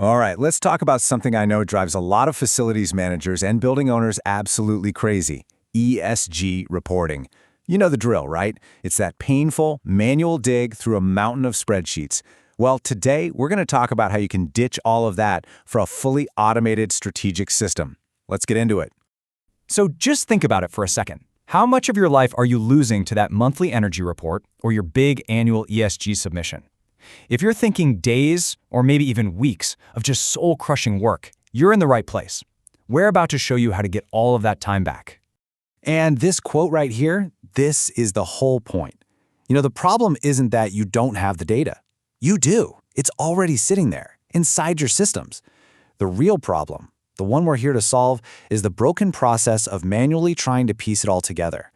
All right, let's talk about something I know drives a lot of facilities managers and building owners absolutely crazy: ESG reporting. You know the drill, right? It's that painful, manual dig through a mountain of spreadsheets. Well, today we're going to talk about how you can ditch all of that for a fully automated strategic system. Let's get into it. So just think about it for a second. How much of your life are you losing to that monthly energy report or your big annual ESG submission? If you're thinking days or maybe even weeks of just soul-crushing work, you're in the right place. We're about to show you how to get all of that time back. And this quote right here, this is the whole point. The problem isn't that you don't have the data. You do. It's already sitting there, inside your systems. The real problem, the one we're here to solve, is the broken process of manually trying to piece it all together.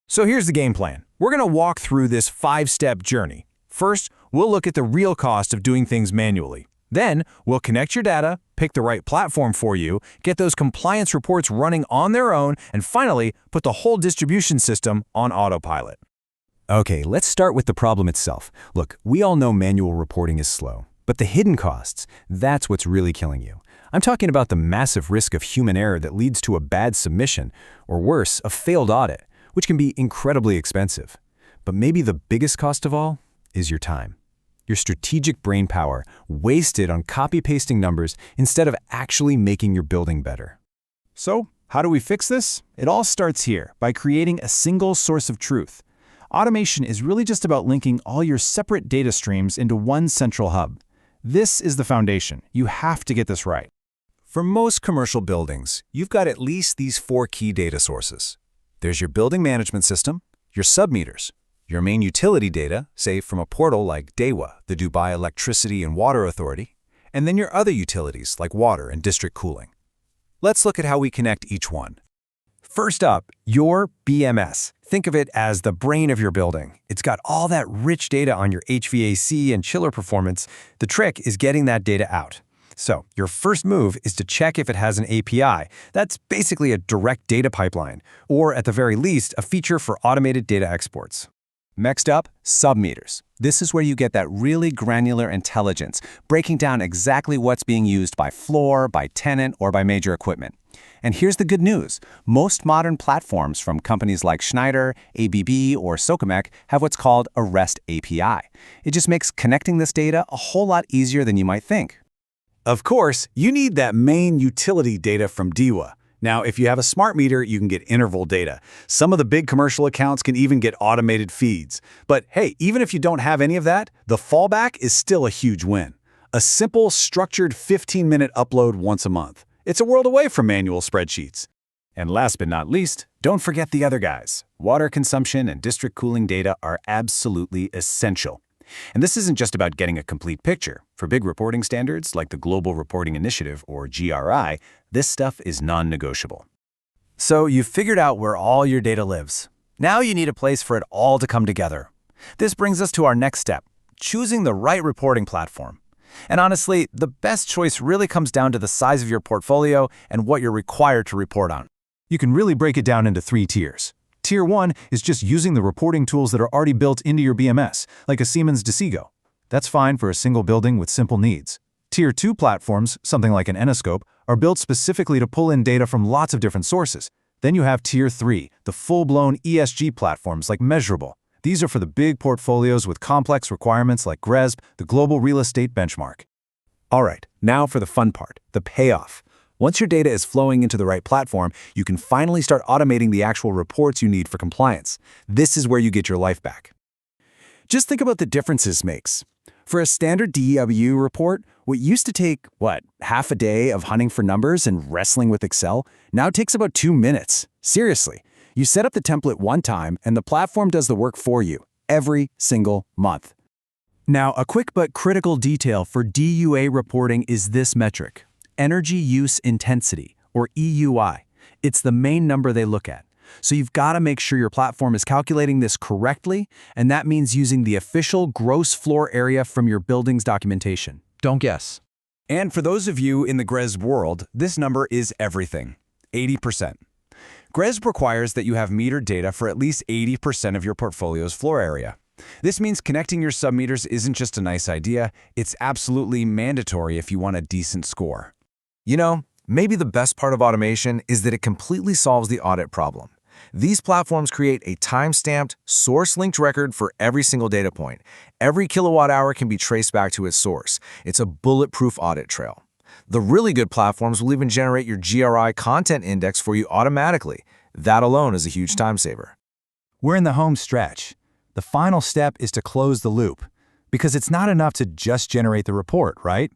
So here's the game plan. We're going to walk through this 5-step journey. First, we'll look at the real cost of doing things manually. Then, we'll connect your data, pick the right platform for you, get those compliance reports running on their own, and finally, put the whole distribution system on autopilot. Okay, let's start with the problem itself. Look, we all know manual reporting is slow, but the hidden costs, that's what's really killing you. I'm talking about the massive risk of human error that leads to a bad submission, or worse, a failed audit, which can be incredibly expensive. But maybe the biggest cost of all is your time. Your strategic brain power wasted on copy-pasting numbers instead of actually making your building better. So, how do we fix this? It all starts here, by creating a single source of truth. Automation is really just about linking all your separate data streams into one central hub. This is the foundation. You have to get this right. For most commercial buildings, you've got at least these 4 key data sources. There's your building management system, your submeters, your main utility data, say from a portal like DEWA, the Dubai Electricity and Water Authority, and then your other utilities like water and district cooling. Let's look at how we connect each one. First up, your BMS. Think of it as the brain of your building. It's got all that rich data on your HVAC and chiller performance. The trick is getting that data out. So, your first move is to check if it has an API. That's basically a direct data pipeline, or at the very least, a feature for automated data exports. Next up, submeters. This is where you get that really granular intelligence, breaking down exactly what's being used by floor, by tenant, or by major equipment. And here's the good news. Most modern platforms from companies like Schneider, ABB, or Socomec have what's called a REST API. It just makes connecting this data a whole lot easier than you might think. Of course, you need that main utility data from DEWA. Now, if you have a smart meter, you can get interval data. Some of the big commercial accounts can even get automated feeds. But hey, even if you don't have any of that, the fallback is still a huge win. A simple, structured 15-minute upload once a month. It's a world away from manual spreadsheets. And last but not least, don't forget the other guys. Water consumption and district cooling data are absolutely essential. And this isn't just about getting a complete picture. For big reporting standards like the Global Reporting Initiative, or GRI, this stuff is non-negotiable. So you've figured out where all your data lives. Now you need a place for it all to come together. This brings us to our next step, choosing the right reporting platform. And honestly, the best choice really comes down to the size of your portfolio and what you're required to report on. You can really break it down into 3 tiers. Tier 1 is just using the reporting tools that are already built into your BMS, like a Siemens Decigo. That's fine for a single building with simple needs. Tier 2 platforms, something like an Enoscope, are built specifically to pull in data from lots of different sources. Then you have Tier 3, the full-blown ESG platforms like Measurable. These are for the big portfolios with complex requirements like GRESB, the Global Real Estate Benchmark. All right, now for the fun part, the payoff. Once your data is flowing into the right platform, you can finally start automating the actual reports you need for compliance. This is where you get your life back. Just think about the differences it makes. For a standard DEWA report, what used to take, half a day of hunting for numbers and wrestling with Excel, now takes about 2 minutes. Seriously, you set up the template one time and the platform does the work for you, every single month. Now, a quick but critical detail for DEWA reporting is this metric: Energy Use Intensity, or EUI. It's the main number they look at. So you've got to make sure your platform is calculating this correctly, and that means using the official gross floor area from your building's documentation. Don't guess. And for those of you in the GRESB world, this number is everything: 80%. GRESB requires that you have metered data for at least 80% of your portfolio's floor area. This means connecting your submeters isn't just a nice idea, it's absolutely mandatory if you want a decent score. You know, maybe the best part of automation is that it completely solves the audit problem. These platforms create a time-stamped, source-linked record for every single data point. Every kilowatt hour can be traced back to its source. It's a bulletproof audit trail. The really good platforms will even generate your GRI content index for you automatically. That alone is a huge time saver. We're in the home stretch. The final step is to close the loop, because it's not enough to just generate the report, right?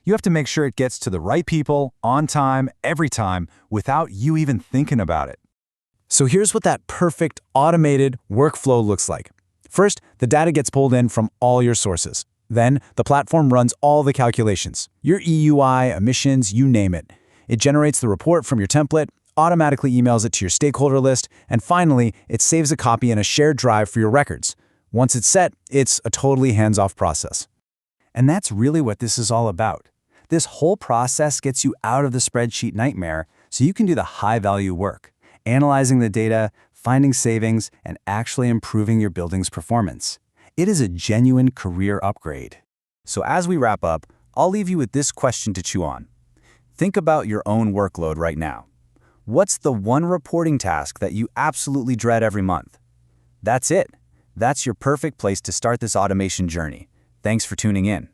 You have to make sure it gets to the right people, on time, every time, without you even thinking about it. So here's what that perfect automated workflow looks like. First, the data gets pulled in from all your sources. Then, the platform runs all the calculations, your EUI, emissions, you name it. It generates the report from your template, automatically emails it to your stakeholder list, and finally, it saves a copy in a shared drive for your records. Once it's set, it's a totally hands-off process. And that's really what this is all about. This whole process gets you out of the spreadsheet nightmare so you can do the high-value work, analyzing the data, finding savings, and actually improving your building's performance. It is a genuine career upgrade. So as we wrap up, I'll leave you with this question to chew on. Think about your own workload right now. What's the one reporting task that you absolutely dread every month? That's it. That's your perfect place to start this automation journey. Thanks for tuning in.